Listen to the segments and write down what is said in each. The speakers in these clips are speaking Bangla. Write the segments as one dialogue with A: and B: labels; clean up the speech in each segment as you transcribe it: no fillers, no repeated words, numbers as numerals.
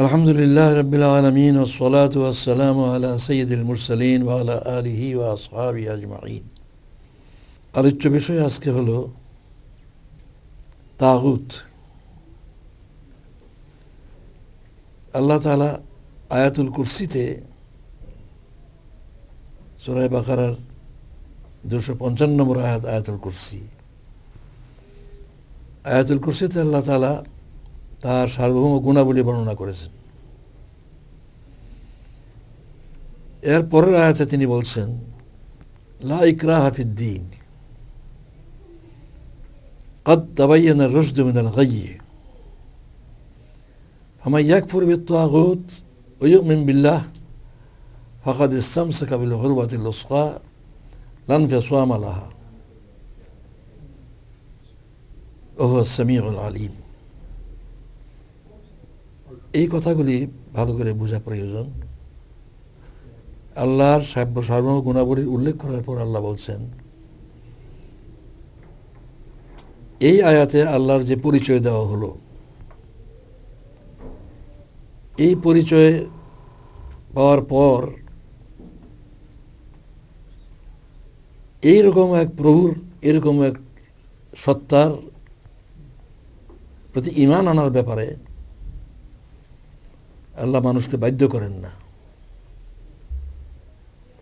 A: আলহামদুলিল্লাহ রাব্বিল আলামিন ওয়াসসালাতু ওয়াসসালামু আলা সাইয়্যিদিল মুরসালিন ওয়া আলা আলিহি ওয়া আসহাবিহি আজমাইন। আলোচ্য বিষয় আজকে হলো তাগুত। আল্লাহ তাআলা আয়াতুল কুরসিতে সূরা বাকারার 255 নম্বর আয়াত, আয়াতুল কুরসি। আয়াতুল কুরসিতে আল্লাহ তাআলা তার সার্বভৌম গুণাবলী বর্ণনা করেছেন। এর পরের আয়াতে তিনি বলছেন, লা ইকরাহা ফিদ্দীন قد تبين الرشد من الغي فمن يكفر بالطاغوت ويؤمن بالله فقد استمسك بالعروة الوثقى لا انفصام لها وهو السميع العليم। এই কথাগুলি ভালো করে বোঝা প্রয়োজন। আল্লাহর সার্বভৌম গুণাবলীর উল্লেখ করার পর আল্লাহ বলছেন, এই আয়াতে আল্লাহর যে পরিচয় দেওয়া হলো, এই পরিচয় পাওয়ার পর এইরকম এক প্রভুর, এরকম এক সত্তার প্রতি ঈমান আনার ব্যাপারে আল্লাহ মানুষকে বাধ্য করেন না।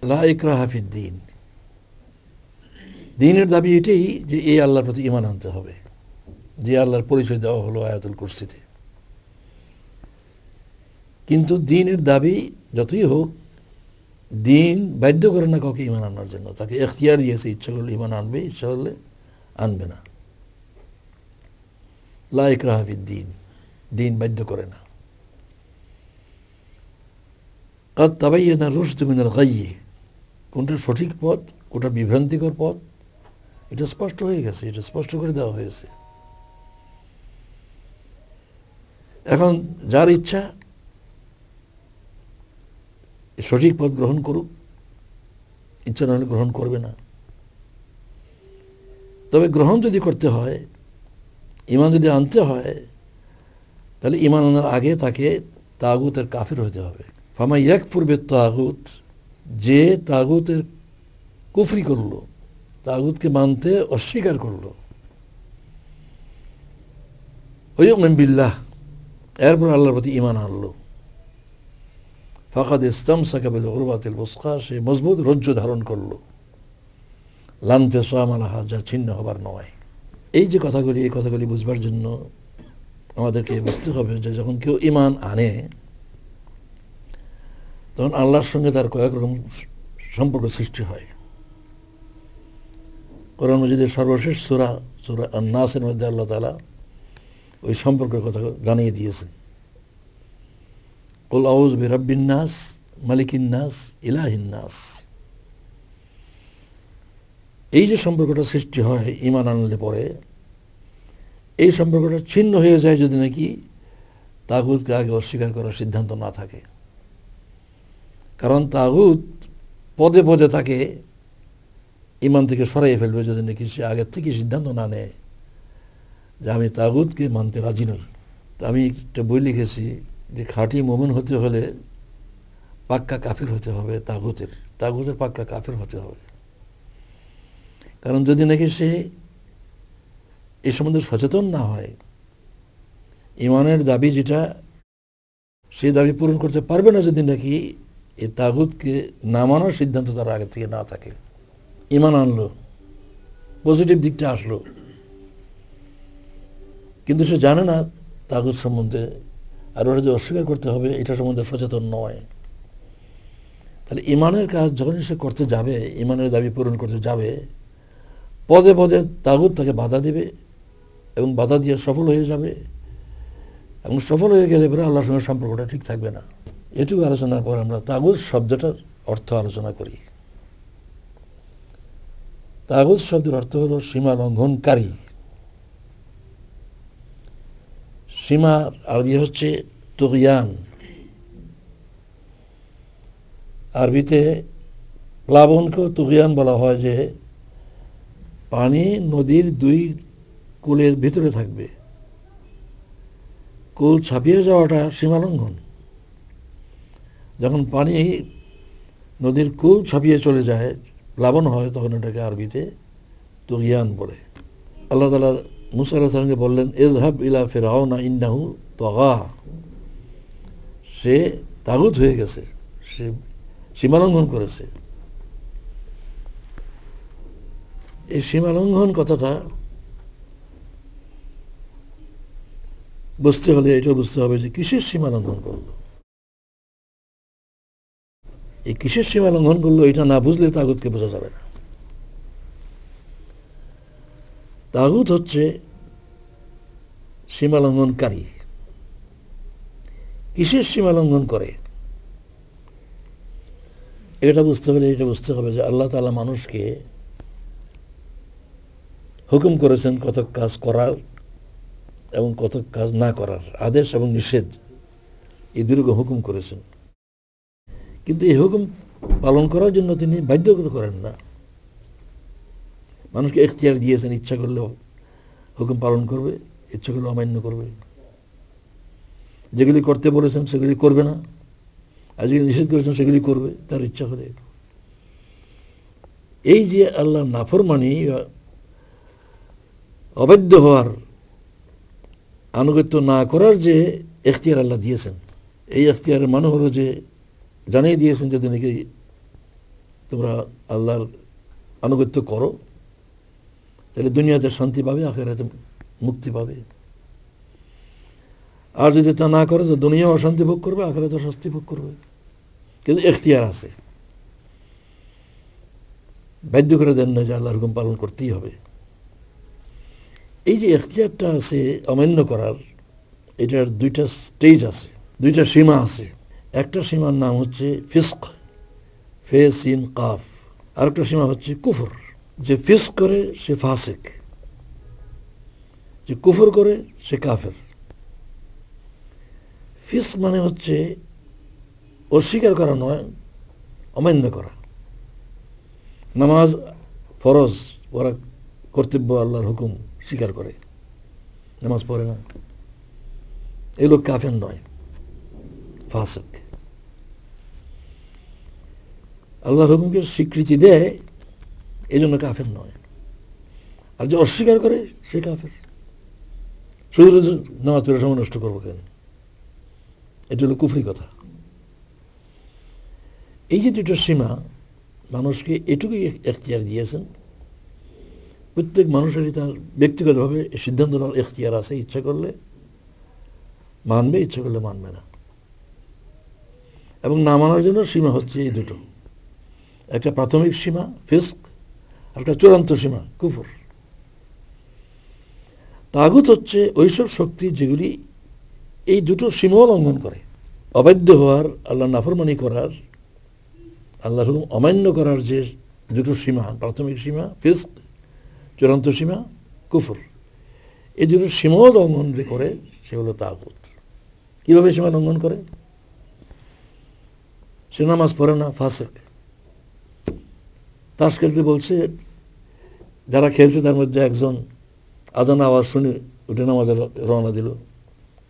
A: লা ইকরাহা ফিদ্দীন, দ্বীনের দাবি এটাই যে এই আল্লাহর প্রতি ঈমান আনতে হবে, যে আল্লাহর পরিচয় দেওয়া হলো আয়াতুল কুরসিতে। কিন্তু দ্বীনের দাবি যতই হোক, দ্বীন বাধ্য করে না কাউকে ঈমান আনার জন্য। তাকে এখতিয়ার দিয়েছে, ইচ্ছা করলে ঈমান আনবে, ইচ্ছা করলে আনবে না। লা ইকরাহা ফিদ্দীন, দ্বীন বাধ্য করে না। قد تبين الرشد من الغي, কোনটা সঠিক পথ, কোনটা বিভ্রান্তিকর পথ, এটা স্পষ্ট হয়ে গেছে, এটা স্পষ্ট করে দেওয়া হয়েছে। এখন যার ইচ্ছা সঠিক পথ গ্রহণ করুক, ইচ্ছা না হলে গ্রহণ করবে না। তবে গ্রহণ যদি করতে হয়, ঈমান যদি আনতে হয়, তাহলে ঈমান আনার আগে তাকে তাগুতের কাফির হতে হবে। ফামা ইয়াকফুর বিত-তাগুত, যে তাগুতের কুফরি করলো, তাগুতকে মানতে অস্বীকার করলো, ওয়ায়ুমিন বিল্লাহ, এরপর আল্লাহর প্রতি ঈমান আনলো, ফাকাদ ইসতামসাকা বিল উরওয়াতিল ওয়াসকা, সে মজবুত রজ্জু ধারণ করলো, লা ইনফিসাম লাহা, যা ছিন্ন হবার নয়। এই যে কথাগুলি, এই কথাগুলি বুঝবার জন্য আমাদেরকে বুঝতে হবে যে যখন কেউ ঈমান আনে, তখন আল্লাহর সঙ্গে তার কয়েক রকম সম্পর্ক সৃষ্টি হয়। কোরআন মাজিদের সর্বশেষ সূরা আন-নাসের মধ্যে আল্লাহ তাআলা ওই সম্পর্কের কথা জানিয়ে দিয়েছেন। কুল আউযু বিরাব্বিন নাস, মালিকিন নাস, ইলাহিন নাস। এই যে সম্পর্কটা সৃষ্টি হয় ঈমান আনলে পরে, এই সম্পর্কটা ছিন্ন হয়ে যায় যদি নাকি তাগুতকে আগে অস্বীকার করার সিদ্ধান্ত না থাকে। কারণ তাগুত পদে পদে তাকে ঈমান থেকে সরাইয়ে ফেলবে যদি নাকি সে আগের থেকে সিদ্ধান্ত না নেয় যে আমি তাগুতকে মানতে রাজি নই। তা আমি একটা বই লিখেছি যে খাঁটি মুমিন হতে হলে পাক্কা কাফির হতে হবে, তাগুতের পাক্কা কাফির হতে হবে। কারণ যদি নাকি সে এই সম্বন্ধে সচেতন না হয়, ঈমানের দাবি যেটা, সেই দাবি পূরণ করতে পারবে না যদি নাকি এই তাগুতকে না মানার সিদ্ধান্ত তার আগে থেকে না থাকে। ঈমান আনলো, পজিটিভ দিকটা আসলো, কিন্তু সে জানে না তাগুত সম্বন্ধে, আর ওরা যে অস্বীকার করতে হবে এটা সম্বন্ধে সচেতন নয়। তাহলে ঈমানের কাজ যখনই সে করতে যাবে, ঈমানের দাবি পূরণ করতে যাবে, পদে পদে তাগুত তাকে বাধা দিবে এবং বাধা দিয়ে সফল হয়ে যাবে, এবং সফল হয়ে গেলে পরে আল্লাহর সঙ্গে সম্পর্কটা ঠিক থাকবে না। এটুকু আলোচনার পর আমরা তাগুত শব্দটার অর্থ আলোচনা করি। তাগুত শব্দের অর্থ হলো সীমা লঙ্ঘনকারী। সীমা আরবি হচ্ছে তুগয়ান। আরবিতে প্লাবনকেও তুগয়ান বলা হয়, যে পানি নদীর দুই কূলের ভিতরে থাকবে, কুল ছাপিয়ে যাওয়াটা সীমালঙ্ঘন। যখন পানি নদীর কুল ছাপিয়ে চলে যায়, প্লাবন হয়, তখন এটাকে আরবিতে তুগিয়ান বলে। আল্লাহ তাআলা মুসা আলাইহিস সালামকে বললেন, ইযহাব ইলা ফিরআউনা ইন্নাহু তাগা, সে তাগুত হয়ে গেছে, সে সীমালঙ্ঘন করেছে। এই সীমালঙ্ঘন কথাটা বুঝতে হলে এটা বুঝতে হবে যে কিসের সীমা লঙ্ঘন করলো। এই কিসের সীমা লঙ্ঘন করলো এটা না বুঝলে তাগুতকে বোঝা যাবে না। তাগুত হচ্ছে সীমা লঙ্ঘনকারী। কিসের সীমা লঙ্ঘন করে এটা বুঝতে হলে এটা বুঝতে হবে যে আল্লাহ তাআলা মানুষকে হুকুম করেছেন কতক কাজ করার এবং কতক কাজ না করার, আদেশ এবং নিষেধ, এই দুটো হুকুম করেছেন। কিন্তু এই হুকুম পালন করার জন্য তিনি বাধ্য করেন না। মানুষকে এখতিয়ার দিয়েছেন, ইচ্ছা করলে হুকুম পালন করবে, ইচ্ছা করলে অমান্য করবে। যেগুলি করতে বলেছেন সেগুলি করবে না, আর যেগুলি নিষেধ করেছেন সেগুলি করবে তার ইচ্ছা করে। এই যে আল্লাহ নাফরমানি, অবাধ্য হওয়ার, আনুগত্য না করার যে এখতিয়ার আল্লাহ দিয়েছেন, এই এখতিয়ারের মানে হলো যে জানিয়ে দিয়েছেন যদি নাকি তোমরা আল্লাহর আনুগত্য করো তাহলে দুনিয়াতে শান্তি পাবে, আখিরাতে মুক্তি পাবে। আর যদি তা না করে তো দুনিয়াও অশান্তি ভোগ করবে, আখিরাতে শান্তি ভোগ করবে। কিন্তু এখতিয়ার আছে, বাধ্য করে দেন না যে আল্লাহর হুকুম পালন করতেই হবে। এই যে এখতিয়ারটা আছে অমান্য করার, এটার দুইটা স্টেজ আছে, দুইটা সীমা আছে। একটা সীমার নাম হচ্ছে ফিস্ক, ফে সিন কাফ। আরেকটা সীমা হচ্ছে কুফর। যে ফিস্ক করে সে ফাসিক, যে কুফর করে সে কাফের। ফিস্ক মানে হচ্ছে অস্বীকার করা নয়, অমান্য করা। নামাজ ফরজ, ওরা কর্তব্য, আল্লাহর হুকুম স্বীকার করে, নামাজ পড়ে না, এই লোক কাফের নয়, ফাসিক। আল্লাহর হুকুমকে স্বীকৃতি দেয়, এই জন্য কাফের নয়। আর যে অস্বীকার করে সে কাফের। শুধু নামাজ পড়ে সময় নষ্ট করবো কেন, এটা হলো কুফরি কথা। এই যে দুটো সীমা মানুষকে এটুকুই এখতিয়ার দিয়েছেন। প্রত্যেক মানুষেরই তার ব্যক্তিগতভাবে সিদ্ধান্ত নেওয়ার এখতিয়ার আছে, ইচ্ছা করলে মানবে, ইচ্ছা করলে মানবে না। এবং না মানার জন্য সীমা হচ্ছে এই দুটো, একটা প্রাথমিক সীমা ফিস্ক, আর একটা চূড়ান্ত সীমা কুফর। তাগুত হচ্ছে ওইসব শক্তি যেগুলি এই দুটো সীমাও লঙ্ঘন করে। অবাধ্য হওয়ার, আল্লাহ নাফরমানি করার, আল্লাহর হুকুম অমান্য করার যে দুটো সীমা, প্রাথমিক সীমা ফিস্ক, চূড়ান্ত সীমা কুফর, এই দুটো সীমাও লঙ্ঘন যে করে সে হলো তাগুত। কীভাবে সীমা লঙ্ঘন করে? সে নামাজ পড়ে না, ফাসিক। তাস খেলতে বলছে, যারা খেলছে তার মধ্যে একজন আজান আওয়াজ শুনে উঠে নামাজে রওনা দিল,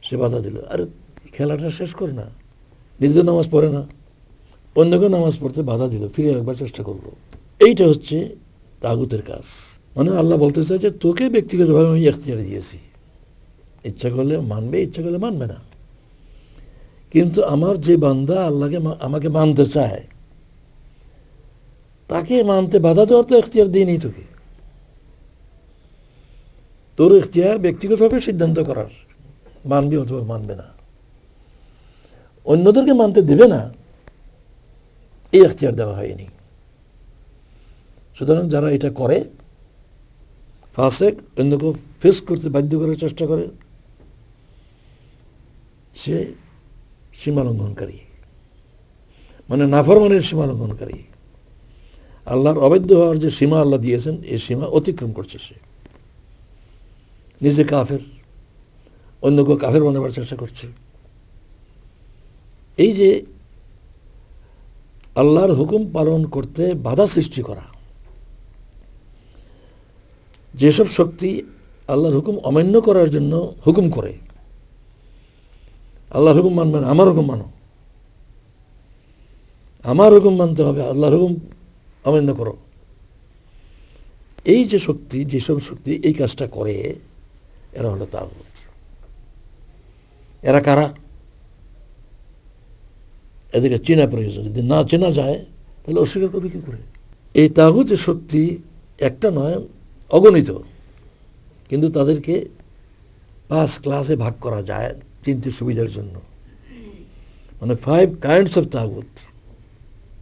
A: সে বাধা দিল। আরে খেলাটা শেষ করে না, নিজেদের নামাজ পড়ে না, অন্যকে নামাজ পড়তে বাধা দিল, ফিরে একবার চেষ্টা করলো। এইটা হচ্ছে তাগুতের কাজ। মানে আল্লাহ বলতে চায় যে তোকে ব্যক্তিগতভাবে আমি এখতিয়ার দিয়েছি, ইচ্ছা করলে মানবে, ইচ্ছা করলে মানবে না। কিন্তু আমার যে বান্দা আমাকে মানতে চায়, তাকে মানতে বাধা দেওয়ার তো এখতিয়ার দিইনি তোকে। তোর এখতিয়ার ব্যক্তিগতভাবে সিদ্ধান্ত করার, মানবে অথবা মানবে না। অন্যদেরকে মানতে দেবে না, এই এখতিয়ার দেওয়া হয়নি। সুতরাং যারা এটা করে, ফাসিক, অন্যকে ফেস করতে বাধ্য করার চেষ্টা করে, সে সীমালঙ্ঘনকারী, মানে নাফরমানের সীমালঙ্ঘনকারী। আল্লাহর অবাধ্য হওয়ার যে সীমা আল্লাহ দিয়েছেন, এই সীমা অতিক্রম করছে সে। নিজে কাফের, অন্যকে কাফের বানাবার চেষ্টা করছে। এই যে আল্লাহর হুকুম পালন করতে বাধা সৃষ্টি করা, যেসব শক্তি আল্লাহর হুকুম অমান্য করার জন্য হুকুম করে, আল্লাহর হুকুম মানবে না, আমার হুকুম মানো, আমার হুকুম মানতে হবে, আল্লাহর হুকুম অমান্য করো। এই যে শক্তি, যেসব শক্তি এই কাজটা করে, এরা হলো তাগুত। এরা কারা? এদেরকে চেনা প্রয়োজন। যদি না চেনা যায় তাহলে অস্বীকার করবে কি করে? এই তাগুতের শক্তি একটা নয়, অগণিত। কিন্তু তাদেরকে 5 ক্লাসে ভাগ করা যায় চিন্তির সুবিধার জন্য। মানে 5 কাইন্ডস অফ তাগুত,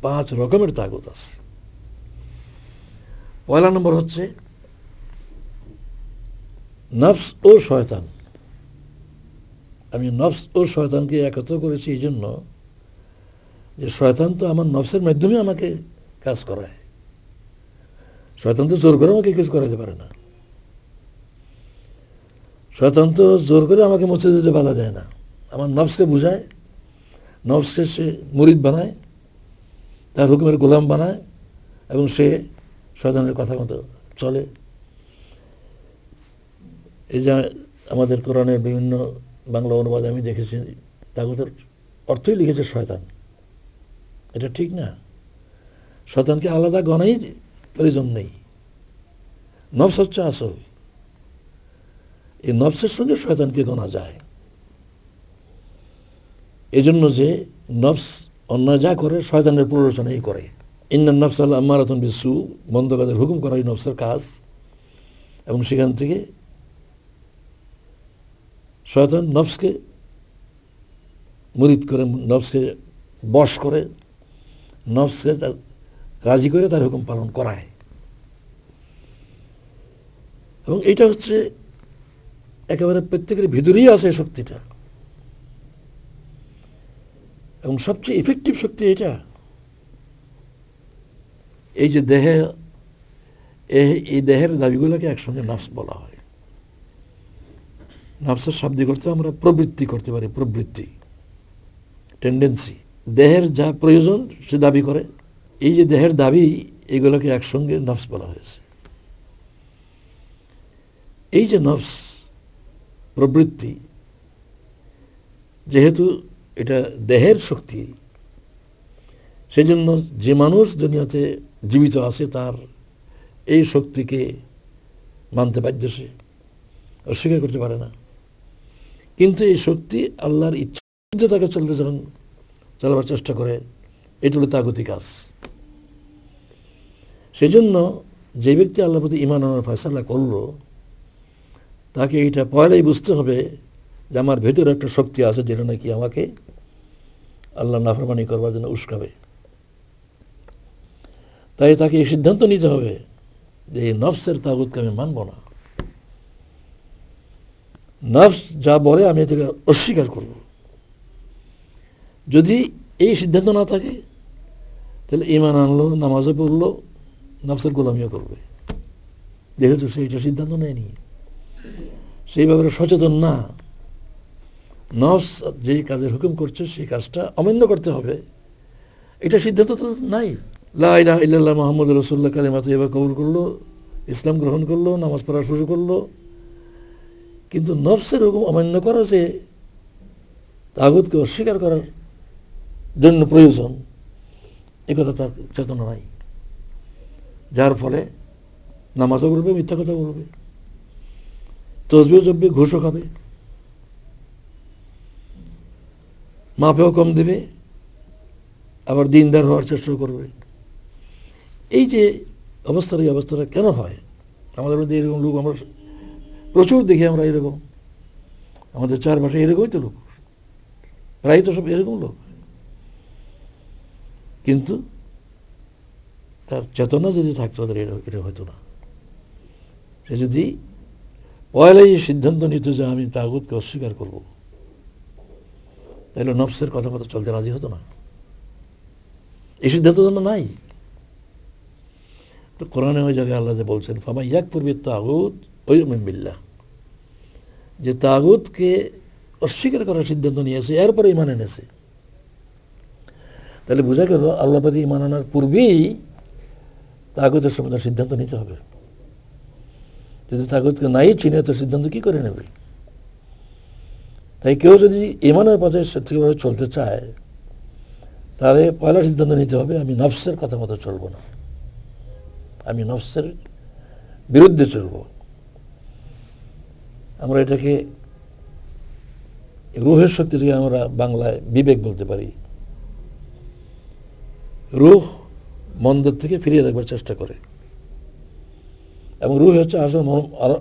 A: 5 রকমের তাগুত আছে। পয়লা নম্বর হচ্ছে নফস ও শয়তান। আমি নফস ও শয়তানকে একত্র করেছি এই জন্য যে শয়তান তো আমার নফসের মাধ্যমে আমাকে কাজ করায়। শয়তান তো জোর করে আমাকে কিছু করাতে পারে না। শয়তান তো জোর করে আমাকে মুছে দিতে বাধা দেয় না। আমার নফসকে বুঝায়, নফসকে সে মুরিদ বানায়, তার হুকুমের গোলাম বানায়, এবং সে শয়তানের কথা মতো চলে। এই যে আমাদের কোরআনের বিভিন্ন বাংলা অনুবাদে আমি দেখেছি, তাগুতের অর্থই লিখেছে শয়তান। এটা ঠিক না। শয়তানকে আলাদা গণাই প্রয়োজন নেই। নফস হচ্ছে আসল। এই নফসের সঙ্গে শয়তানকে গণা যায়। এজন্য যে নফস অন্যায় যা করে শয়তানের প্ররোচনাই করে। ইন্নান নফস আম্মারাতুন বিসু, মন্দ কাজের হুকুম করাই নফসের কাজ। এবং সেখান থেকে শয়তান নফসকে মুরিদ করে, নফসকে বশ করে, নফসকে রাজি করে তার হুকুম পালন করায়। এবং এটা হচ্ছে একেবারে প্রত্যেকের ভিতরেই আছে এই শক্তিটা, এবং সবচেয়ে ইফেক্টিভ শক্তি এটা। এই যে দেহে, এই দেহের দাবিগুলোকে একসঙ্গে নফস বলা হয়। নফসের শাব্দিক অর্থে আমরা প্রবৃত্তি করতে পারি, প্রবৃত্তি, টেন্ডেন্সি। দেহের যা প্রয়োজন সে দাবি করে। এই যে দেহের দাবি, এগুলোকে একসঙ্গে নফস বলা হয়েছে। এই যে নফস প্রবৃত্তি, যেহেতু এটা দেহের শক্তি, সেজন্য যে মানুষ দুনিয়াতে জীবিত আছে তার এই শক্তিকে মানতে বাধ্য, সে অস্বীকার করতে পারে না। কিন্তু এই শক্তি আল্লাহর ইচ্ছা তাকে চলতে যখন চালাবার চেষ্টা করে, এটা হলো তাগুতি কাজ। সেই জন্য যে ব্যক্তি আল্লাহর প্রতি ঈমান আনার ফয়সালা করলো, তাকে এইটা পয়লাই বুঝতে হবে যে আমার ভেতরে একটা শক্তি আছে যেটা নাকি আমাকে আল্লাহ নাফরমানি করবার জন্য উস্কাবে। তাই তাকে এই সিদ্ধান্ত নিতে হবে যে এই নফসের তাগুতকে আমি মানব না। নফস যা বলে আমি এটাকে অস্বীকার করব। যদি এই সিদ্ধান্ত না থাকে তাহলে ঈমান আনলো, নামাজও পড়লো, নফসের গোলামিও করবে। যেহেতু সে এটা সিদ্ধান্ত নেয়নি, সেই ব্যাপারে সচেতন না। নফস যেই কাজের হুকুম করছে সেই কাজটা অমান্য করতে হবে, এটা সিদ্ধান্ত তো নাই। লা ইলাহা ইল্লাল্লাহ মুহাম্মাদুর রাসূলুল্লাহ কালিমা তাইয়্যিবা কবুল করলো, ইসলাম গ্রহণ করলো, নামাজ পড়া শুরু করলো, কিন্তু নফসের হুকুম অমান্য করা যে তাগুতকে অস্বীকার করার জন্য প্রয়োজন, একথা তার চেতনা নাই। যার ফলে নামাজও পড়বে, মিথ্যা কথা বলবে, তসবিহ জপবে, ঘুষও খাবে, মাপেও কম দেবে, আবার দিনদার হওয়ার চেষ্টাও করবে। এই যে অবস্থার, এই অবস্থাটা কেন হয়? আমাদের মধ্যে এরকম লোক আমরা প্রচুর দেখি। আমরা এরকম আমাদের চারপাশে এরকমই তো লোক, প্রায় তো সব এরকম লোক। কিন্তু তার চেতনা যদি থাকতো তাদের এটা হতো না। সে যদি পয়লাই সিদ্ধান্ত নিত যে আমি তাগুতকে অস্বীকার করব, তাহলে নফসের কথা মতো চলতে রাজি হতো না। এই সিদ্ধান্ত তো নাই। তো কোরআনে ওই জায়গায় আল্লাহ যে বলছেন ফামা ইয়াকফুর বিত-তাগুত ওয়া ইউমিন বিল্লাহ, যে তাগুতকে অস্বীকার করার সিদ্ধান্ত নিয়েছে এরপরে ঈমান এনেছে, তাহলে বোঝা গেল আল্লাহ প্রতি ঈমান আনার পূর্বেই তাগুতের সম্বন্ধে সিদ্ধান্ত নিতে হবে। যদি তাগুতকে নাই চিনে তো সিদ্ধান্ত কি করে নেবে? তাই কেউ যদি ঈমানের পথে সত্যিভাবে চলতে চায়, তাহলে পয়লা সিদ্ধান্ত নিতে হবে আমি নফসের কথা মতো চলব না, আমি নফসের বিরুদ্ধে চলব। আমরা এটাকে রুহের শক্তিকে আমরা বাংলায় বিবেক বলতে পারি। রুহ মন্দের থেকে ফিরিয়ে রাখবার চেষ্টা করে, এবং রুহ হচ্ছে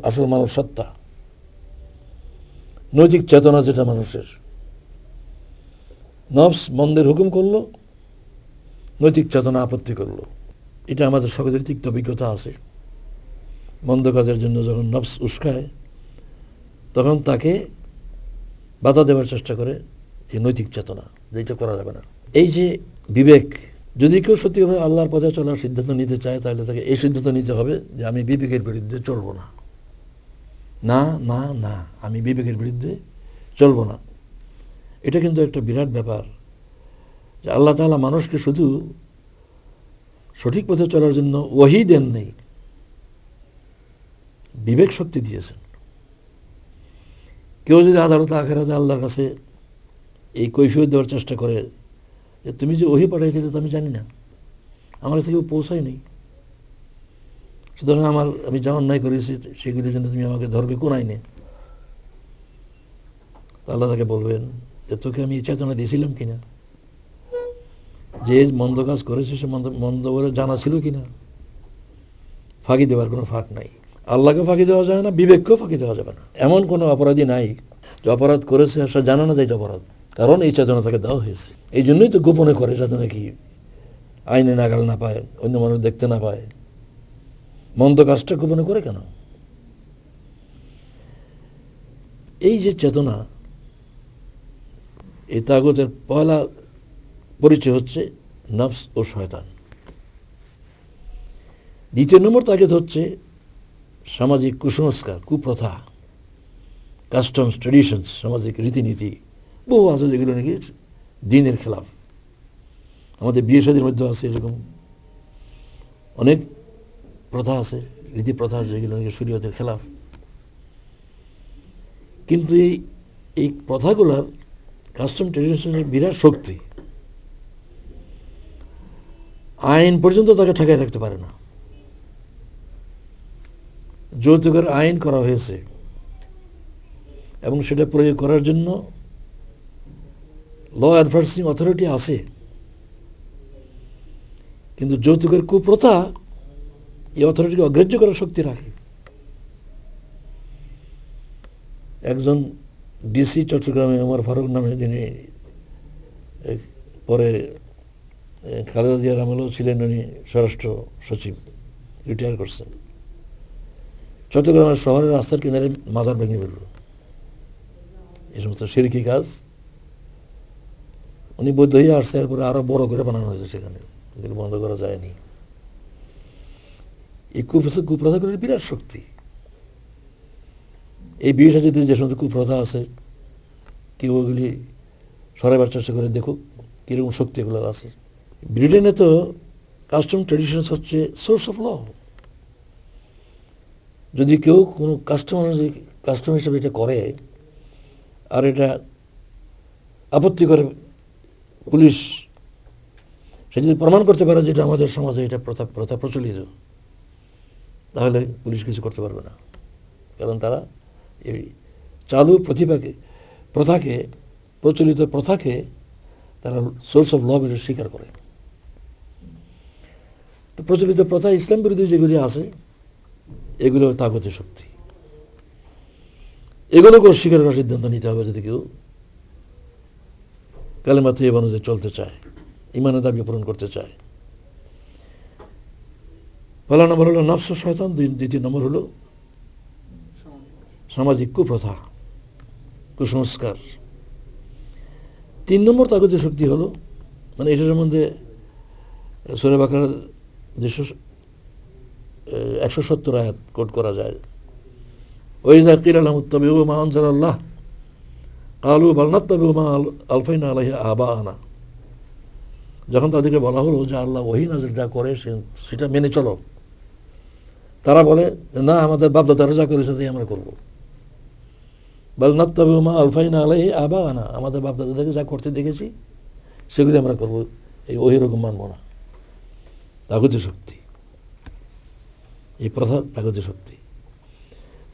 A: আসল মানব সত্তা, নৈতিক চেতনা যেটা মানুষের। নফস মন্দের হুকুম করলো, নৈতিক চেতনা আপত্তি করলো। এটা আমাদের সকলের তিক্ত অভিজ্ঞতা আছে। মন্দ কাজের জন্য যখন নফস উস্কায় তখন তাকে বাধা দেওয়ার চেষ্টা করে এই নৈতিক চেতনা, যেটা করা যাবে না। এই যে বিবেক, যদি কেউ সত্যিভাবে আল্লাহর পথে চলার সিদ্ধান্ত নিতে চায় তাহলে তাকে এই সিদ্ধান্ত নিতে হবে যে আমি বিবেকের বিরুদ্ধে চলব না, না না না, আমি বিবেকের বিরুদ্ধে চলব না। এটা কিন্তু একটা বিরাট ব্যাপার যে আল্লাহ তাআলা মানুষকে শুধু সঠিক পথে চলার জন্য ওহী দেন নেই, বিবেক শক্তি দিয়েছেন। কেউ যদি আদালতে আখিরাতে আল্লাহর কাছে এই কৈফিয়ত দেওয়ার চেষ্টা করে যে তুমি যে ওহী পাঠাইছিলে তো আমি জানি না, আমার কাছে কেউ পৌঁছায় নেই, সুতরাং আমি যা অন্যায় করেছি সেগুলির জন্য তুমি আমাকে ধরবে কোন আইনে, আল্লাহ তাকে বলবেন যে তোকে আমি চেতনা দিয়েছিলাম কিনা, যে মন্দ কাজ করেছে সে মন্দ বলে জানা ছিল কিনা। ফাঁকি দেওয়ার কোনো ফাঁক নাই, আল্লাহকে ফাঁকি দেওয়া যায় না, বিবেককেও ফাঁকি দেওয়া যাবে না। এমন কোনো অপরাধী নাই যে অপরাধ করেছে আর সে জানে না যে এটা অপরাধ, কারণ এই চেতনা তাকে দেওয়া হয়েছে। এই জন্যই তো গোপনে করে, যাতে নাকি আইনে নাগাল না পায়, অন্য মানুষ দেখতে না পায়। মন্দ কাজটা গোপনে করে কেন? এই যে চেতনা, এই তাগুতের পয়লা পরিচয় হচ্ছে নফস ও শয়তান। দ্বিতীয় নম্বর তাগিদ হচ্ছে সামাজিক কুসংস্কার, কুপ্রথা, কাস্টমস, ট্রেডিশনস, সামাজিক রীতিনীতি বহু আছে যেগুলো নাকি দ্বীনের খেলাফ। আমাদের বিয়ে শাদীর মধ্যে আছে এরকম অনেক প্রথা আছে, রীতি প্রথা আছে যেগুলো নাকি শরীয়তের খেলাফ। কিন্তু এই প্রথাগুলোর, কাস্টম ট্রেডিশনের বিরাট শক্তি, আইন পর্যন্ত তাকে ঠেকায় রাখতে পারে না। যৌতুকের আইন করা হয়েছে এবং সেটা প্রয়োগ করার জন্য ল এনফোর্সিং অথরিটি আছে, কিন্তু যৌতুকের কুপ্রথা এই অথরিটিকে অগ্রাহ্য করার শক্তি রাখে। একজন ডিসি চট্টগ্রামে ওমর ফারুক নামে, যিনি পরে খালেদা জিয়ার আমলেও ছিলেন, উনি স্বরাষ্ট্র সচিব, রিটায়ার করছেন। চট্টগ্রামের শহরের রাস্তার কিনারে মাজার ভেঙে ফেলল, এই সমস্ত শিরকি কাজ। উনি বৈধ হয়ে আসছে, এরপরে আরো বড় করে বানানো হয়েছে, সেখানে এগুলো বন্ধ করা যায়নি। এই কুপ্রথাগুলির বিরাট শক্তি। এই বিয়ে শাদীতে যে সমস্ত কুপ্রথা আছে, কেউ ওগুলি সরাবার চেষ্টা করে দেখুক কীরকম শক্তি এগুলো আছে। ব্রিটেনে তো কাস্টম ট্রেডিশনস হচ্ছে সোর্স অফ ল। যদি কেউ কোনো কাস্টম হিসেবে এটা করে আর এটা আপত্তি করে পুলিশ, সে যদি প্রমাণ করতে পারে যেটা আমাদের সমাজে এটা প্রথা প্রচলিত, তাহলে পুলিশ কিছু করতে পারবে না, কারণ তারা এই চালু প্রচলিত প্রথাকে তারা সোর্স অফ ল বলে স্বীকার করে। তো প্রচলিত প্রথা, ইসলাম বিরোধী যেগুলি আছে, এগুলো তাগতের শক্তি। এগুলোকে অস্বীকার করার সিদ্ধান্ত নিতে হবে যদি কেউ কালেমা তাইয়্যিবা অনুযায়ী চলতে চায়, ইমানের দাবি পূরণ করতে চায়। পয়লা নম্বর হলো নফস ও শয়তান, দ্বিতীয় নম্বর হলো সামাজিক কুপ্রথা, কুসংস্কার। 3 নম্বর তাগতের শক্তি হলো, মানে এটার সম্বন্ধে সূরা বাকারার 170 আয়াত কোট করা যায়। ওয়াইযা কিলা লাহুম ইত্তাবিউ মা আনজালাল্লাহ ক্বালু বাল নাত্তাবিউ মা আলফাইনা আলাইহি আবাআনা। যখন তাদেরকে বলা হলো যে আল্লাহ ওহী নাযিল যা করে সেটা মেনে চলো, তারা বলে না, আমাদের বাপদাদারা যা করেছে তাই আমরা করব। বাল নাত্তাবিউ মা আলফাইনা আলাইহি আবাআনা, আমাদের বাপদাদাদেরকে যা করতে দেখেছি সেগুলি আমরা করব, এই ওহিরকম মানব না। তাগুতি শক্তি, এই প্রথা তাগুতি শক্তি।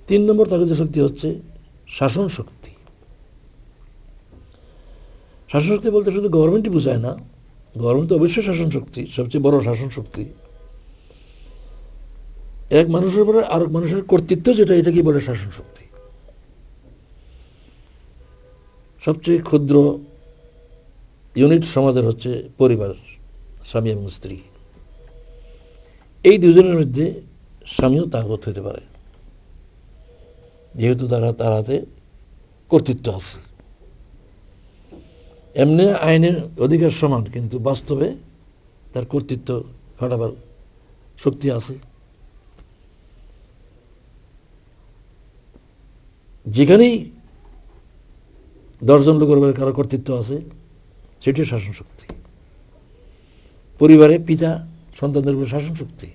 A: 3 নম্বর তাগুতি শক্তি হচ্ছে শাসন শক্তি। শাসন শক্তি বলতে শুধু গভর্নমেন্টই বোঝায় না, গভর্নমেন্ট তো অবশ্যই শাসন শক্তি, সবচেয়ে বড় শাসন শক্তি। এক মানুষের উপরে আরেক মানুষের কর্তৃত্ব, যেটা এটাকেই বলে শাসন শক্তি। সবচেয়ে ক্ষুদ্র ইউনিট সমাজের হচ্ছে পরিবার, স্বামী এবং স্ত্রী। এই দুজনের মধ্যে স্বামীও তাগত হতে পারে, যেহেতু তার হাতে কর্তৃত্ব আছে। এমনি আইনের অধিকার সমান, কিন্তু বাস্তবে তার কর্তৃত্ব খাটাবার শক্তি আছে। যেখানেই 10 জন লোকের উপরে কারো কর্তৃত্ব আছে, সেটি শাসন শক্তি। পরিবারে পিতা সন্তানদের উপরে শাসন শক্তি,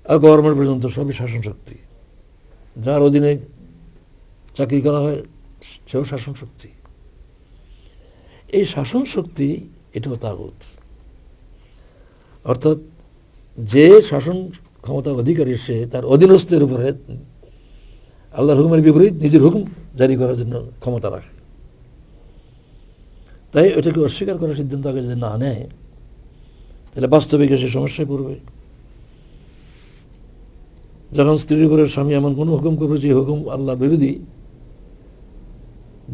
A: আর গভর্নমেন্ট পর্যন্ত সবই শাসন শক্তি। যার অধীনে চাকরি করা হয় সেও শাসন শক্তি। এই শাসন শক্তি এটাও তাগুত। অর্থাৎ যে শাসন ক্ষমতার অধিকারী, সে তার অধীনস্থের উপরে আল্লাহর হুকুমের বিপরীত নিজের হুকুম জারি করার জন্য ক্ষমতা রাখে। তাই এটাকে অস্বীকার করার সিদ্ধান্ত আগে যদি না নেয়, তাহলে বাস্তবিক সে সমস্যায় পড়বে। যখন স্ত্রীর উপরে স্বামী এমন কোনো হুকুম করবে যে হুকুম আল্লাহ বিরোধী,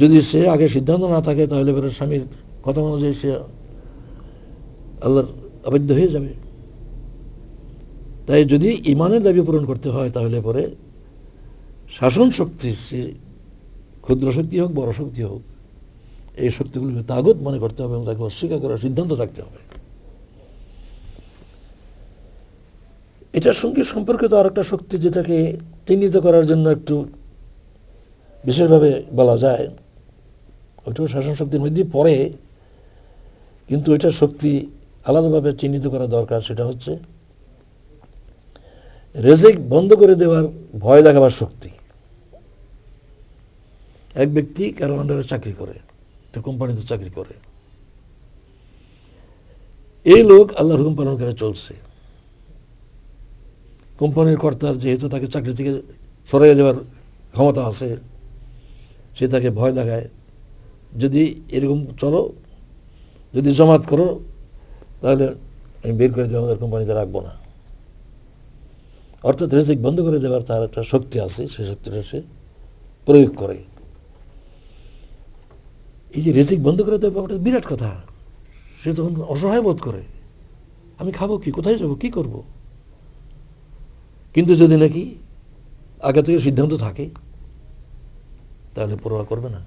A: যদি সে আগে সিদ্ধান্ত না থাকে, তাহলে পরে স্বামীর কথা অনুযায়ী সে আল্লাহর অবাধ্য হয়ে যাবে। তাই যদি ইমানের দাবি পূরণ করতে হয়, তাহলে পরে শাসন শক্তি, সে ক্ষুদ্র শক্তি হোক বড় শক্তি হোক, এই শক্তিগুলিকে তাগুত মনে করতে হবে এবং তাকে অস্বীকার করার সিদ্ধান্ত থাকতে হবে। এটার সঙ্গে সম্পর্কিত আরেকটা শক্তি, যেটাকে চিহ্নিত করার জন্য একটু বিশেষভাবে বলা যায়, ওইটাও শাসন শক্তির মধ্যে পড়ে, কিন্তু ওইটার শক্তি আলাদাভাবে চিহ্নিত করা দরকার। সেটা হচ্ছে রেজেক বন্ধ করে দেওয়ার ভয় দেখাবার শক্তি। এক ব্যক্তি কারো আন্ডারে চাকরি করে, তো কোম্পানিতে চাকরি করে, এই লোক আল্লাহর হুকুম পালন করে চলছে। কোম্পানির কর্তার যেহেতু তাকে চাকরি থেকে সরিয়ে দেওয়ার ক্ষমতা আছে, সে তাকে ভয় দেখায়, যদি এরকম চলো, যদি জমাত করো, তাহলে আমি বের করে দেবো, আমাদের কোম্পানিতে রাখবো না। অর্থাৎ রিজিক বন্ধ করে দেওয়ার তার একটা শক্তি আছে, সেই শক্তিটা সে প্রয়োগ করে। এই যে রিজিক বন্ধ করে দেওয়া ব্যাপারটা বিরাট কথা। সে তখন অসহায় বোধ করে, আমি খাবো কি, কোথায় যাবো, কি করব। কিন্তু যদি নাকি আগে থেকে সিদ্ধান্ত থাকে, তাহলে পরোয়া করবে না।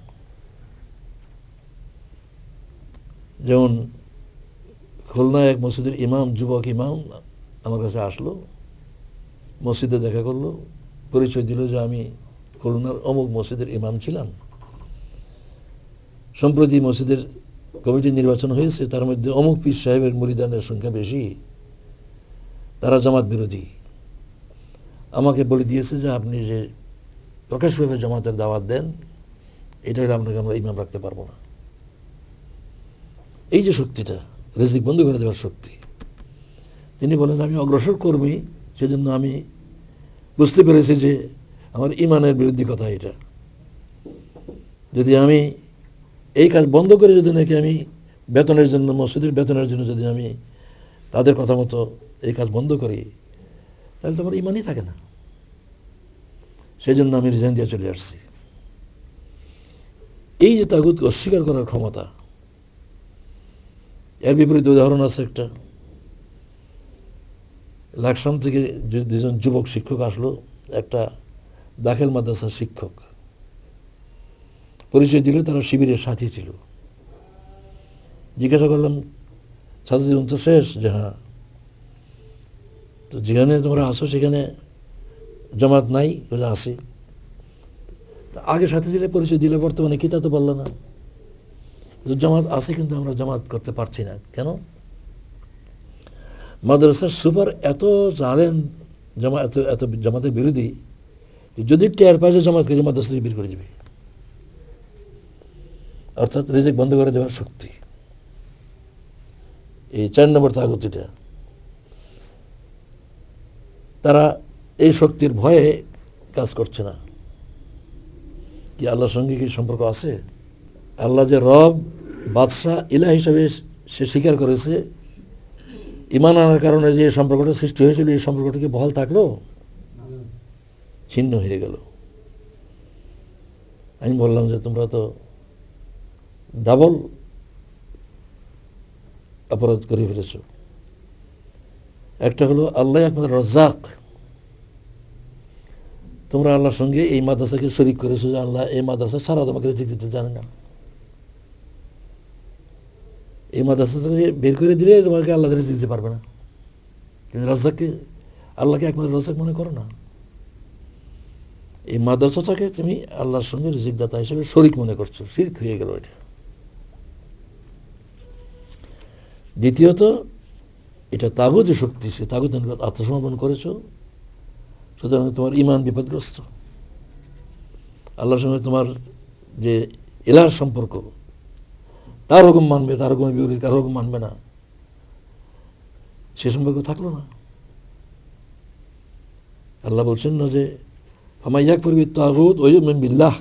A: যেমন খুলনায় এক মসজিদের ইমাম, যুবক ইমাম আমার কাছে আসলো, মসজিদে দেখা করলো, পরিচয় দিল যে আমি খুলনার অমুক মসজিদের ইমাম ছিলাম। সম্প্রতি মসজিদের কমিটি নির্বাচন হয়েছে, তার মধ্যে অমুক পীর সাহেবের মুরিদানের সংখ্যা বেশি, তারা জামাত বিরোধী। আমাকে বলে দিয়েছে যে আপনি যে প্রকাশভাবে জামাতের দাওয়াত দেন, এটা আপনাকে আমরা ইমাম রাখতে পারবো না। এই যে শক্তিটা, রিজিক বন্ধ করে দেওয়ার শক্তি, তিনি বলেন আমি অগ্রসর কর্মী, সেজন্য আমি বুঝতে পেরেছি যে আমার ইমানের বিরুদ্ধে কথা এটা। যদি আমি এই কাজ বন্ধ করে যদি নাকি আমি বেতনের জন্য, মসজিদের বেতনের জন্য যদি আমি তাদের কথা মতো এই কাজ বন্ধ করি, তাহলে তো আমার ইমানই থাকে না। সেই জন্য আমি রিজাইন দিয়ে চলে আসছি। এই যে তাগুতকে অস্বীকার করার ক্ষমতা, এর বিপরীত উদাহরণ আছে একটা। লাকসাম থেকে দুজন যুবক শিক্ষক আসলো, একটা দাখিল মাদ্রাসার শিক্ষক। পরিচয় দিল তারা শিবিরের সাথী ছিল। জিজ্ঞাসা করলাম ছাত্র জীবন তো শেষ? যে হ্যাঁ। তো যেখানে তোমরা আসো সেখানে জামাত নাই? আসি। আগে সাথে দিলে, পরিচয় দিলে, বর্তমানে কি তা তো বললো না। জামাত আছে, কিন্তু আমরা জামাত করতে পারছি না। কেন? মাদ্রাসার সুপার এত জানেন, এত জামাতের বিরোধী, যদি টের পায় যে জামাতকে, মাদ্রাসা থেকে বের করে দিবে। অর্থাৎ রিজিক বন্ধ করে দেওয়ার শক্তি। এই 4 নম্বর তাগুত এটা, তারা এই শক্তির ভয়ে কাজ করছে না। কি আল্লাহর সঙ্গে কি সম্পর্ক আছে? আল্লাহ যে রব, বাদশাহ, ইলাহ হিসাবে সে স্বীকার করেছে, ঈমান আনার কারণে যে সম্পর্কটা সৃষ্টি হয়েছিল, এই সম্পর্কটা কি বহাল থাকলো? ছিন্ন হয়ে গেল। আমি বললাম যে তোমরা তো ডাবল অপরাধ করে ফেলেছ। একটা হলো আল্লাহ একমাত্র রাজ্জাক, তোমরা আল্লাহর সঙ্গে এই মাদ্রাসাকে শরীক করেছো যে আল্লাহ এই মাদ্রাসা ছাড়া তোমাকে রিজিক দিতে জানে না। এই মাদ্রাসা থেকে বের করে দিলে তোমাকে আল্লাহ রিজিক দিতে পারবে না। কিন্তু রাজ্জাককে, আল্লাহকে একমাত্র রাজ্জাক মনে করো না। এই মাদ্রাসাটাকে তুমি আল্লাহর সঙ্গে রিজিক দাতা হিসেবে শরীক মনে করছো, শিরক হয়ে গেল এটা। দ্বিতীয়ত, এটা তাগুতি শক্তি, সে তাগুত আত্মসমর্পণ করেছো, সুতরাং তোমার ঈমান বিপদগ্রস্ত। আল্লাহর সঙ্গে তোমার যে ইলাহর সম্পর্ক, তার হুকুম মানবে, তার হুকুমের বিপরীত কার হুকুম মানবে না, সে সম্পর্ক থাকলো না। আল্লাহ বলছেন না যে ফামান ইয়াকফুর বিত-তাগুত ওয়া ইউমিন বিল্লাহ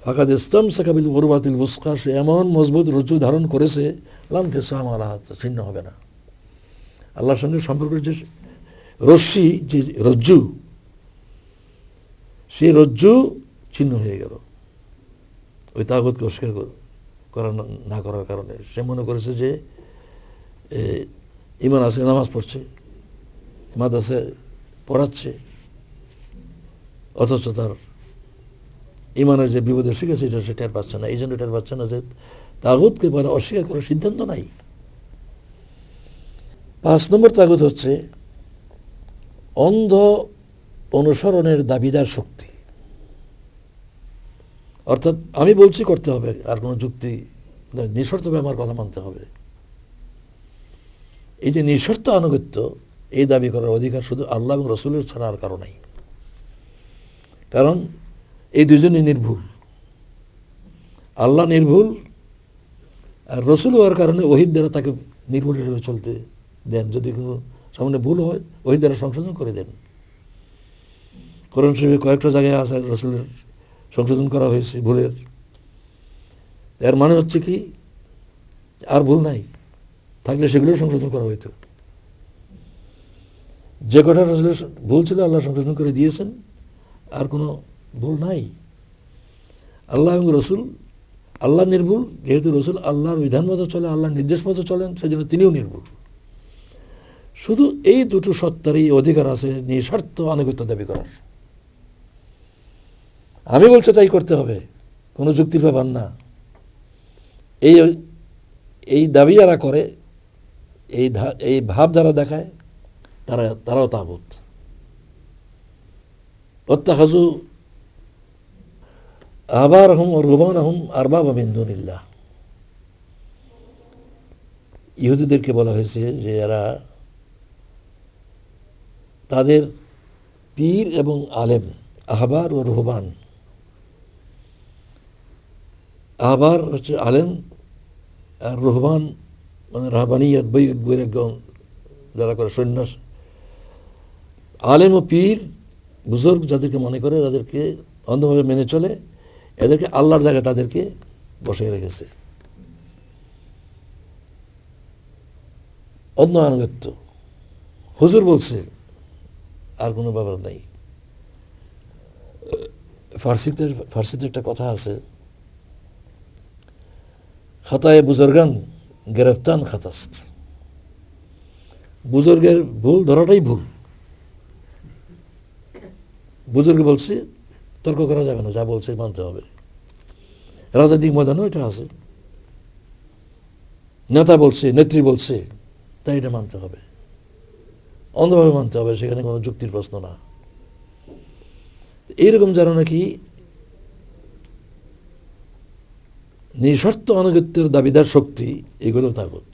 A: ফাকাদ ইসতামসাকা বিল উরওয়াতিল ওয়াসকা, সে এমন মজবুত রজ্জু ধারণ করেছে, লা ইনফিসামা লাহা, ছিন্ন হবে না। আল্লাহর সঙ্গে সম্পর্কের যে রশ্মি, যে রজ্জু, সেই রজ্জু ছিন্ন হয়ে গেল ওই তাগুতকে অস্বীকার করা না করার কারণে। সে মনে করেছে যে ঈমান আছে, নামাজ পড়ছে, মাদ্রাসায় পড়াচ্ছে, অথচ তার ঈমানের যে বিপদে শিখেছে এটা সে টের পাচ্ছে না। এই জন্য টের পাচ্ছে না যে তাগুতকে বলে অস্বীকার করার সিদ্ধান্ত নাই। 5 নম্বর তাগুত হচ্ছে অন্ধ অনুসরণের দাবিদার শক্তি। অর্থাৎ আমি বলছি করতে হবে, আর কোনো যুক্তি নিঃশর্তভাবে আমার কথা মানতে হবে। এই যে নিঃশর্ত আনুগত্য, এই দাবি করার অধিকার শুধু আল্লাহ এবং রসুলের ছাড়া আর কারো নাই। কারণ এই দুজনই নির্ভুল। আল্লাহ নির্ভুল, আর রসুল হওয়ার কারণে ওহীর দ্বারা তাকে নির্ভুল হিসেবে চলতে দেন। যদি কোনো সামনে ভুল হয়, ওহীর দ্বারা সংশোধন করে দেন। কোরআন শরীফে কয়েকটা জায়গায় আছে রসুলের সংশোধন করা হয়েছে ভুলের। এর মানে হচ্ছে কি, আর ভুল নাই, থাকলে সেগুলো সংশোধন করা হইতো। যে কটা রসুলের ভুল ছিল আল্লাহ সংশোধন করে দিয়েছেন, আর কোনো ভুল নাই। আল্লাহ এবং রসুল, আল্লাহ নির্ভুল, যেহেতু রসুল আল্লাহর বিধান মতো চলে, আল্লাহর নির্দেশ মতো চলেন, সেই জন্য তিনিও নির্ভুল। শুধু এই দুটো সত্তারই অধিকার আছে নিঃস্বার্থ আনুগত্য দাবি করার। আমি বলছি তাই করতে হবে, কোনো যুক্তির ব্যাপার না। এই দাবি যারা করে, এই ভাব যারা দেখায়, তারাও তাগুত। ওয়াত্তাখাযু আহবারহুম ওয়া রুহবানাহুম আরবাবা মিন দুনিল্লাহ। ইহুদিদেরকে বলা হয়েছে যে এরা তাদের পীর এবং আলেম, আহবার ও রুহবান, আহবার হচ্ছে আলেম, আর রুহবান মানে রাহবানিয়ত, বৈরাগ্য যারা করে, সন্ন্যাস। আলেম ও পীর বুজুর্গ যাদেরকে মনে করে, যাদেরকে অন্ধভাবে মেনে চলে, এদেরকে আল্লাহর জায়গায় তাদেরকে বসিয়ে রেখেছে। অন্য আনুগত্য, হুজুর বলছে, আর কোনো ব্যাপার নাই। ফার্সিতে একটা কথা আছে, খাতায়ে বুজুর্গান গ্রেফতান খাতাস্ত। বুজুর্গের ভুল ধরাটাই ভুল। বুজুর্গ বলছে, তর্ক করা যাবে না, যা বলছে মানতে হবে। রাজনৈতিক ময়দানেও এটা আছে, নেতা বলছে, নেত্রী বলছে, তাই এটা মানতে হবে, অন্ধভাবে মানতে হবে, সেখানে কোনো যুক্তির প্রশ্ন না। এইরকম যারা নাকি নিঃশর্ত আনুগত্যের দাবিদার শক্তি, এগুলো তাগুত।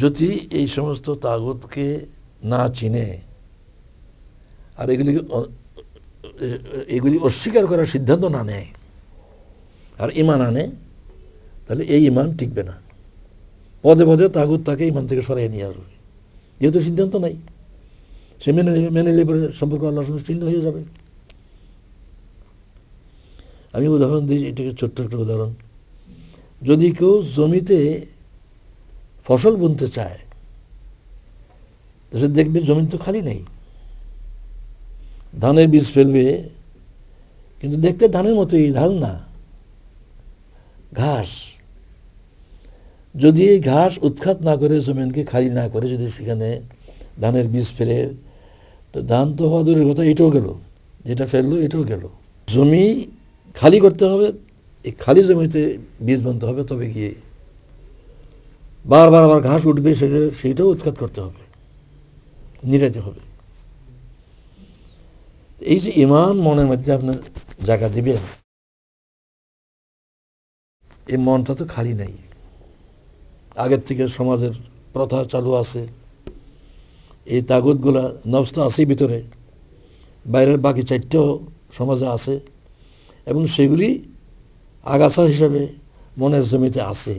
A: যদি এই সমস্ত তাগুতকে না চিনে আর এগুলি অস্বীকার করার সিদ্ধান্ত না নেয় আর ঈমান আনে, তাহলে এই ইমান টিকবে না। পদে পদে তাগুত তাকে ইমান থেকে সরাই নিয়ে আসবে, যেহেতু সিদ্ধান্ত নাই। সে মেনে নিলে পরে সম্পর্ক আল্লাহর সঙ্গে ছিন্ন হয়ে যাবে। আমি উদাহরণ দিই, এটাকে ছোট্ট একটা উদাহরণ। যদি কেউ জমিতে ফসল বুনতে চায়, তো সে দেখবে জমি তো খালি নেই, ধানের বীজ ফেলবে, কিন্তু দেখতে ধানের মতোই, ধান না, ঘাস। যদি এই ঘাস উৎখাত না করে, জমিনকে খালি না করে যদি সেখানে ধানের বীজ ফেলে, তো ধান তো হওয়া দূরের কথা, এটাও গেল, যেটা ফেললো এটাও গেল। জমি খালি করতে হবে, এই খালি জমিতে বীজ বুনতে হবে, তবে গিয়ে বারবার আবার ঘাস উঠবে, সেইটাও উৎখাত করতে হবে, নিরাইতে হবে। এই যে ইমান মনের মধ্যে আপনার জায়গা দিবেন, এই মনটা তো খালি নাই। আগের থেকে সমাজের প্রথা চালু আছে, এই তাগুতগুলা নফস তো আছেই ভিতরে, বাইরের বাকি চারটেও সমাজে আছে, এবং সেগুলি আগাছা হিসাবে মনের জমিতে আছে।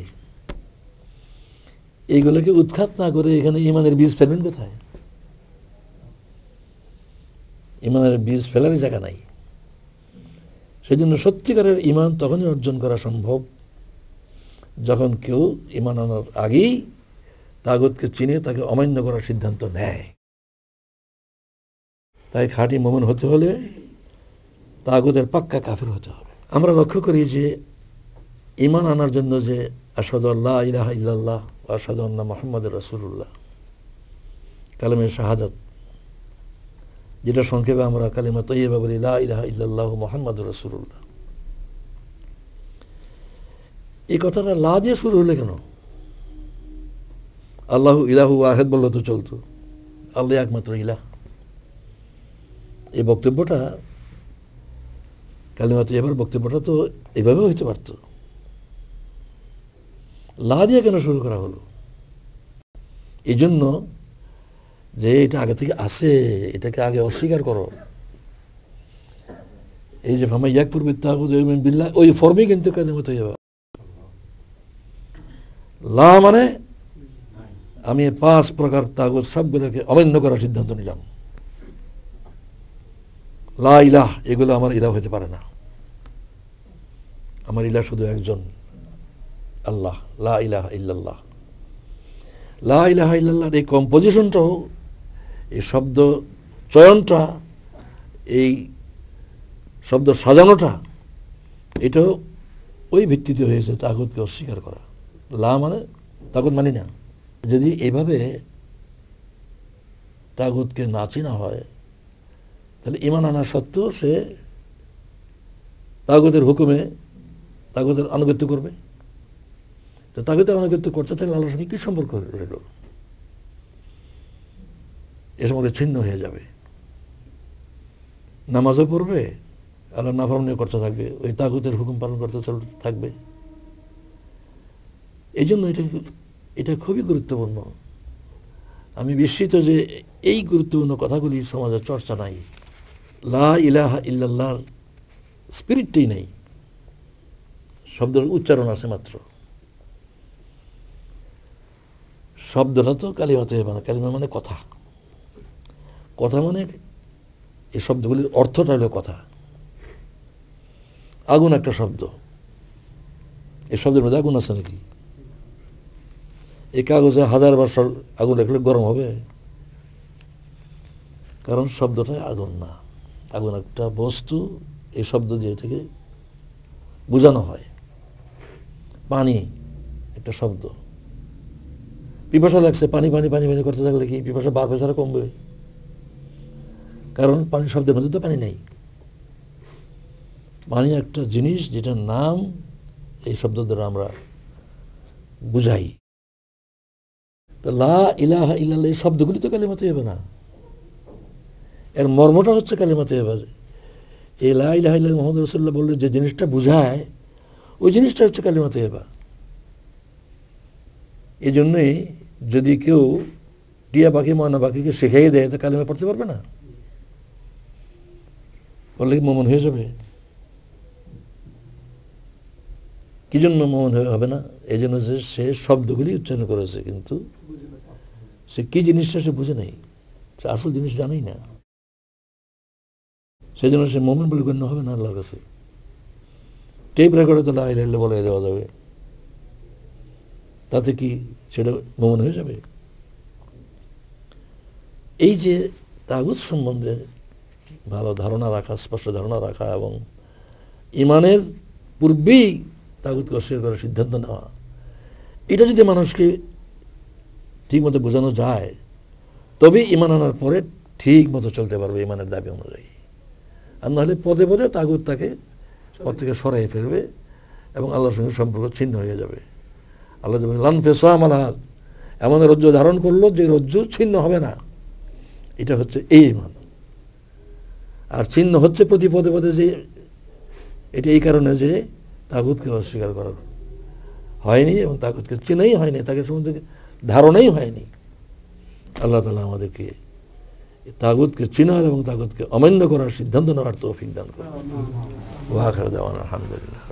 A: এইগুলোকে উৎখাত না করে এখানে ইমানের বীজ ফেলবেন কোথায়? ইমানের বীজ ফেলারই জায়গা নাই। সেই জন্য সত্যিকারের ইমান তখনই অর্জন করা সম্ভব যখন কেউ ইমান আনার আগেই তাগুতকে চিনে তাকে অমান্য করার সিদ্ধান্ত নেয়। তাই খাঁটি মুমিন হতে হলে তাগুতের পাক্কা কাফের হতে হবে। আমরা লক্ষ্য করি যে ইমান আনার জন্য যে আশহাদু আল্লা ইলাহা ইল্লাল্লাহ ওয়া আশহাদু আন্না মুহাম্মাদুর রাসূলুল্লাহ, কালেমে শাহাদাত, যেটা সংক্ষেপে আমরা কালিমা তাইয়্যিবা বলি, লা ইলাহা ইল্লাল্লাহু মুহাম্মাদুর রাসূলুল্লাহ। এই কথাটা লা দিয়ে শুরু হলে কেন? আল্লাহু ইলাহু ওয়াহিদ বললে তো চলতো, আল্লাহ একমাত্র ইলাহ। এই বক্তব্যটা, কালিমা তাইয়্যিবার বক্তব্যটা তো এভাবেও হইতে পারত, লা দিয়ে কেন শুরু করা হলো? এই জন্য যে এটা আগে থেকে আছে, এটাকে আগে অস্বীকার করো। এই যে ফামা ইয়াকফুর বিত্তাগুত ওয়া ইউমিন বিল্লাহ, ওই ফর্মে কিন্তু কালিমা তাইয়্যিবা। লা মানে আমি 5 প্রকার তাগুত সবগুলোকে অমান্য করার সিদ্ধান্ত নিলাম। লা ইলাহ, এগুলো আমার ইলাহ হতে পারে না, আমার ইলাহ শুধু একজন, আল্লাহ। লা ইলাহা ইল্লাল্লাহ। লা ইলাহা ইল্লাল্লাহর এই কম্পোজিশনটাও, এই শব্দ চয়নটা, এই শব্দ সাজানোটা, এটাও ওই ভিত্তিতে হয়েছে তাগুতকে অস্বীকার করা। লা মানে তাগুত মানি না। যদি এইভাবে তাগুতকে না চেনা হয়, তাহলে ইমান আনা সত্ত্বেও সে তাগুতের হুকুমে তাগুতের আনুগত্য করবে। তো তাগুতের আনুগত্য করতে থাকলে আল্লাহর সঙ্গে কী সম্পর্ক রইল? এ সম্পর্কে ছিন্ন হয়ে যাবে। নামাজও পড়বে, আল্লাহ নাফরমানি করতে থাকবে, ওই তাগুতের হুকুম পালন করতে থাকবে। এই জন্য এটা খুবই গুরুত্বপূর্ণ। আমি বিস্মিত যে এই গুরুত্বপূর্ণ কথাগুলি সমাজের চর্চা নাই। লা ইলাহা ইল্লাল্লাহর স্পিরিটটাই নেই, শব্দের উচ্চারণ আছে মাত্র। শব্দটা তো কালিমা তাইয়্যিবা না, কালিমা মানে কথা। কথা মানে এই শব্দগুলির অর্থটা হলো কথা। আগুন একটা শব্দ, এই শব্দের মধ্যে আগুন আছে নাকি? এই কাগজে 1000 বার আগুন রাখলে গরম হবে? কারণ শব্দটা আগুন না, আগুন একটা বস্তু, এই শব্দ দিয়ে এটাকে বোঝানো হয়। পানি একটা শব্দ। পিপাসা লাগছে, পানি পানি পানি পানি করতে থাকলে কি পিপাসা বাড়বে ছাড়া কমবে? কারণ পানি শব্দের মধ্যে তো পানি নেই। পানি একটা জিনিস যেটার নাম এই শব্দ দ্বারা আমরা বুঝাই। তো লা ইলাহা ইল্লাল্লাহ এই শব্দগুলি তো কালিমা তাইয়্যিবা না, এর মর্মটা হচ্ছে কালিমা তাইয়্যিবা। এই লা ইলাহা ইল্লাল্লাহ মুহাম্মাদুর রাসূলুল্লাহ বললে যে জিনিসটা বুঝায়, ওই জিনিসটা হচ্ছে কালিমা তাইয়্যিবা। এই জন্যই যদি কেউ টিয়া পাখি ময়না পাখিকে শিখাইয়ে দেয়, তা কালিমা পড়তে পারবে না, বললে কি মুমিন হয়ে যাবে? কি জন্য মুমিন হবে না? এই জন্য যে সে শব্দগুলি উচ্চারণ করেছে কিন্তু সে কি জিনিসটা সে বুঝে নাই, সে আসল জিনিস জানেই না, সেই জন্য সে মুমিন বলে গণ্য হবে না আল্লাহর কাছে। টেপ রেকর্ডে তো লা ইলাহা ইল্লাল্লাহ বলে দেওয়া যাবে, তাতে কি সেটা মুমিন হয়ে যাবে? এই যে তাগুত সম্বন্ধে ভালো ধারণা রাখা, স্পষ্ট ধারণা রাখা এবং ইমানের পূর্বেই তাগুতকে অস্বীকার করার সিদ্ধান্ত নেওয়া, এটা যদি মানুষকে ঠিক মতো বোঝানো যায় তবে ইমান আনার পরে ঠিক মতো চলতে পারবে ইমানের দাবি অনুযায়ী। আর নাহলে পদে পদে তাগুত তাকে পথ থেকে সরাই ফেলবে এবং আল্লাহর সঙ্গে সম্পর্ক ছিন্ন হয়ে যাবে। আল্লাহ লান ফিসাম আল হাদ, এমন রজ্জু ধারণ করলো যে রজ্জু ছিন্ন হবে না, এটা হচ্ছে এই ইমান। আর ছিন্ন হচ্ছে প্রতি পদে পদে, যে এটা এই কারণে যে তাগুতকে অস্বীকার করার হয়নি এবং তাগুতকে চেনাই হয়নি, তাকে সম্বন্ধে ধারণাই হয়নি। আল্লাহ তাআলা আমাদেরকে তাগুতকে চিনার এবং তাগুতকে অমান্য করার সিদ্ধান্ত নেওয়ার তৌফিক দান করুন। ওয়া আখিরু দাওয়ানা আলহামদুলিল্লাহ।